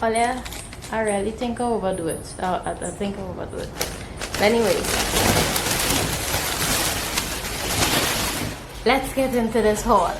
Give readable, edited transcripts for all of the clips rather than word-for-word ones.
Olia, I really think I overdo it. I think I overdo it. But anyways, let's get into this haul.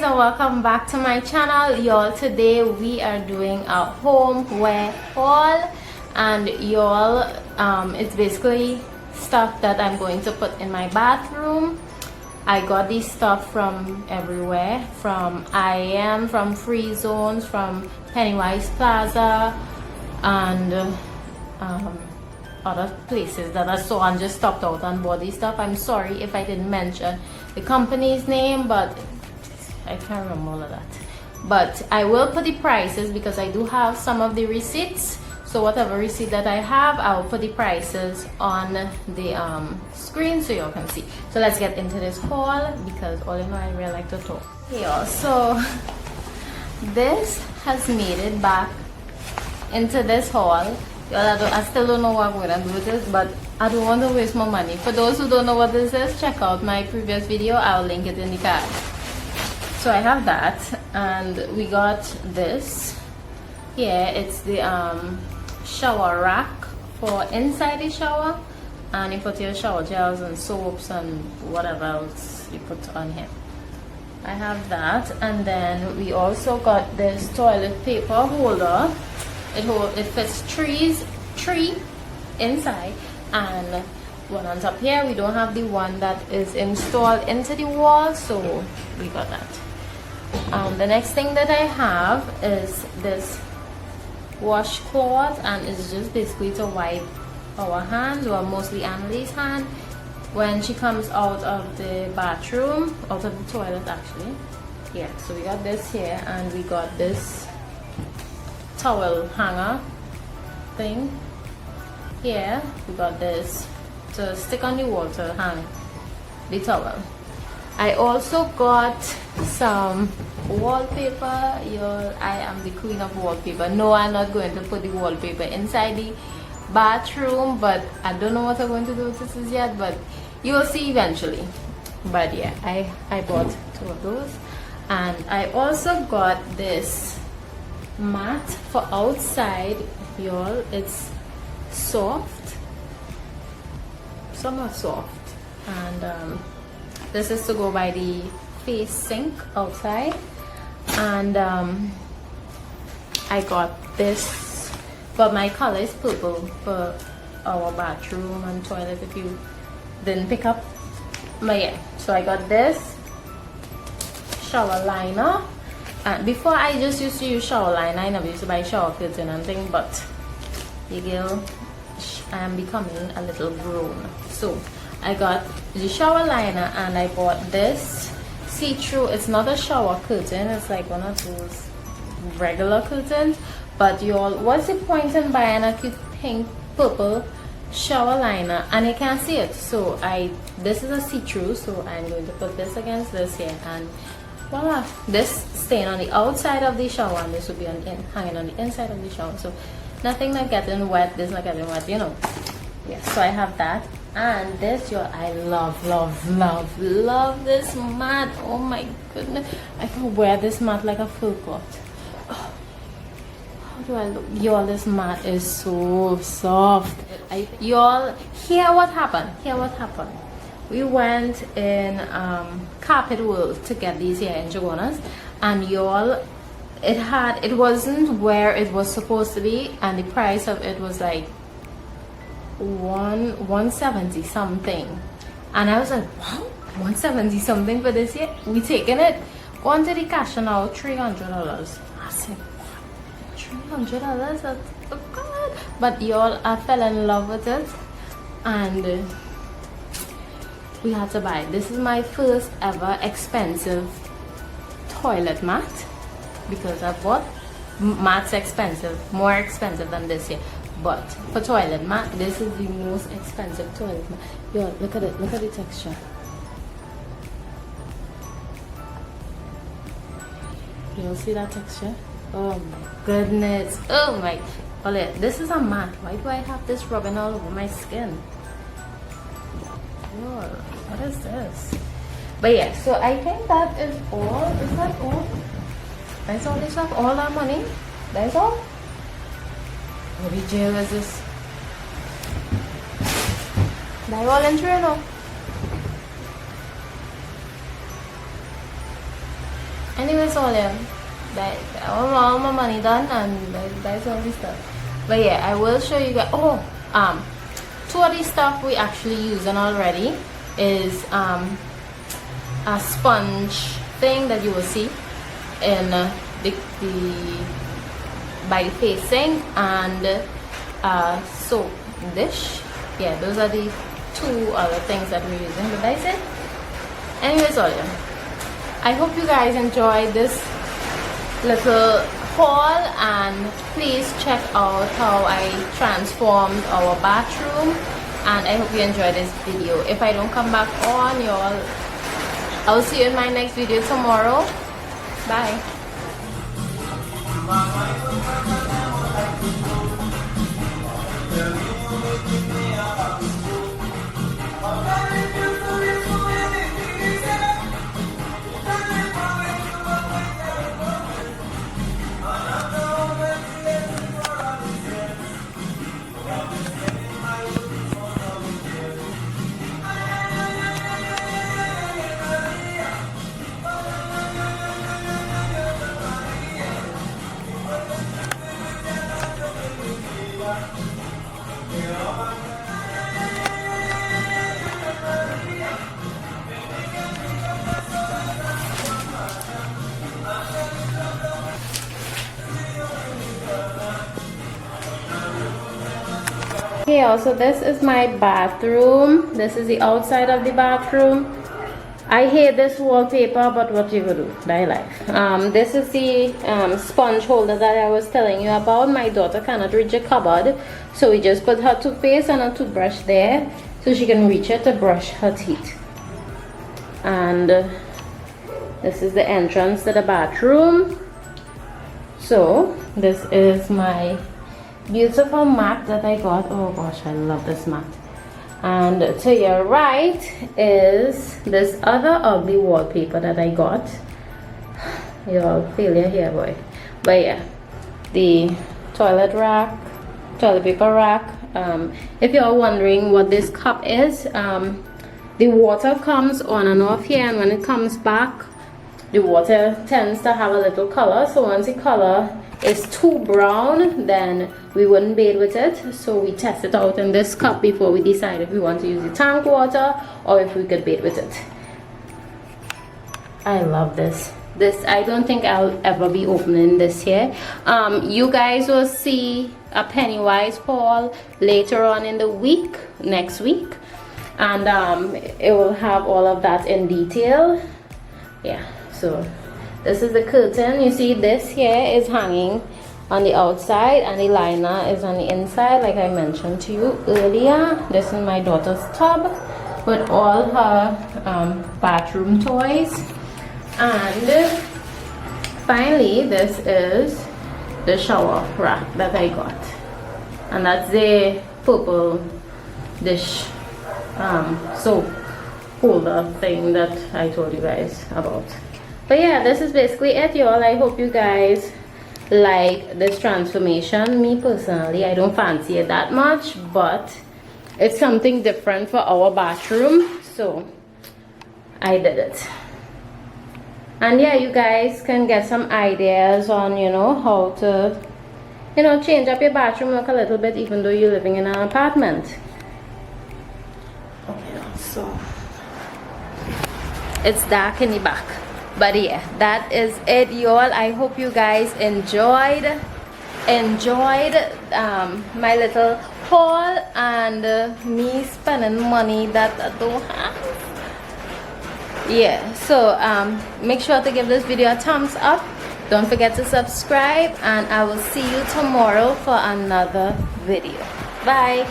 Welcome back to my channel, y'all. Today we are doing a homeware haul, and y'all, it's basically stuff that I'm going to put in my bathroom. I got these stuff from everywhere, from IM, from Free Zones, from Pennywise Plaza, and other places that I saw and just stopped out and bought these stuff. I'm sorry if I didn't mention the company's name, but I can't remember all of that. But I will put the prices because I do have some of the receipts. So whatever receipt that I have, I will put the prices on the screen so you can see. So let's get into this haul because all in all, I really like to talk. Yeah, so this has made it back into this haul. I still don't know what I'm going to do with this, but I don't want to waste my money. For those who don't know what this is, check out my previous video. I'll link it in the card. So I have that, and we got this here. It's the shower rack for inside the shower, and you put your shower gels and soaps and whatever else you put on here. I have that, and then we also got this toilet paper holder. It fits three inside and one on top here. We don't have the one that is installed into the wall, so we got that. The next thing that I have is this washcloth, and it's just basically to wipe our hands, or mostly Annalie's hand, when she comes out of the bathroom, out of the toilet actually. Yeah, so we got this here, and we got this towel hanger thing here. We got this to stick on the wall to hang the towel. I also got some wallpaper. Y'all, I am the queen of wallpaper. No, I'm not going to put the wallpaper inside the bathroom, but I don't know what I'm going to do with this yet, but you will see eventually. But yeah, I bought 2 of those. And I also got this mat for outside, y'all. It's soft, somewhat soft, and this is to go by the face sink outside. And I got this, but my color is purple for our bathroom and toilet if you didn't pick up. But yeah, so I got this shower liner. And before I just used to use shower liner, I never used to buy shower curtain and thing, but you girl, I am becoming a little grown. So I got the shower liner, and I bought this see-through. It's not a shower curtain, it's like one of those regular curtains. But y'all, what's the point in buying a cute pink purple shower liner and you can't see it? So this is a see-through, so I'm going to put this against this here, and voila, this staying on the outside of the shower, and this will be hanging on the inside of the shower. So nothing not getting wet, this not getting wet, you know. Yeah, so I have that. And this, y'all, I love this mat. Oh my goodness, I can wear this mat like a full coat. Oh, how do I look? Y'all, this mat is so soft. Y'all, hear what happened. We went in Carpet World to get these here in Jagonas, and y'all, it wasn't where it was supposed to be, and the price of it was like 170 something, and I was like, wow, 170 something for this here. We taking it. Going to the cash now, $300. I said, what? $300? That's so good. But y'all, I fell in love with it, and we had to buy it. This is my first ever expensive toilet mat, because I bought mats expensive, more expensive than this here. But for toilet mat, this is the most expensive toilet mat. Yo, look at it, look at the texture. You'll see that texture. Oh my goodness. Oh my. Oh yeah, this is a matte. Why do I have this rubbing all over my skin? Whoa, what is this? But yeah, so I think that is all. Is that all? That's all this stuff? All our money? That's all? What the jail is this? That all in Toronto? Anyways, all them. All my money done, and that's all this stuff. But yeah, I will show you guys. Oh, two of the stuff we actually using already is a sponge thing that you will see in the by the facing, and soap dish. Yeah, those are the two other things that we're using. But that's it. Anyways, all them. I hope you guys enjoyed this little haul, and please check out how I transformed our bathroom, and I hope you enjoyed this video. If I don't come back on, y'all, I'll see you in my next video tomorrow. Bye. Okay, also this is my bathroom. This is the outside of the bathroom. I hate this wallpaper, but what you gonna do? Die life. This is the sponge holder that I was telling you about. My daughter cannot reach a cupboard, so we just put her toothpaste and a toothbrush there so she can reach it to brush her teeth. And this is the entrance to the bathroom. So this is my beautiful mat that I got. Oh gosh, I love this mat. And to your right is this other ugly wallpaper that I got. Y'all failure here, boy. But yeah, the toilet rack, toilet paper rack. If you're wondering what this cup is, the water comes on and off here, and when it comes back, the water tends to have a little color. So once the color is too brown, then we wouldn't bathe with it. So we test it out in this cup before we decide if we want to use the tank water or if we could bathe with it. I love this. I don't think I'll ever be opening this here. You guys will see a Pennywise haul later on in the week, next week, and it will have all of that in detail. Yeah, so this is the curtain. You see this here is hanging on the outside, and the liner is on the inside, like I mentioned to you earlier. This is my daughter's tub with all her bathroom toys. And finally, this is the shower rack that I got, and that's the purple dish soap holder thing that I told you guys about. But yeah, this is basically it, y'all. I hope you guys like this transformation. Me personally, I don't fancy it that much, but it's something different for our bathroom, so I did it. And yeah, you guys can get some ideas on, you know, how to, you know, change up your bathroom look a little bit, even though you're living in an apartment. Okay, so it's dark in the back. But yeah, that is it, y'all. I hope you guys enjoyed my little haul and me spending money that I don't have. Yeah, so make sure to give this video a thumbs up. Don't forget to subscribe, and I will see you tomorrow for another video. Bye.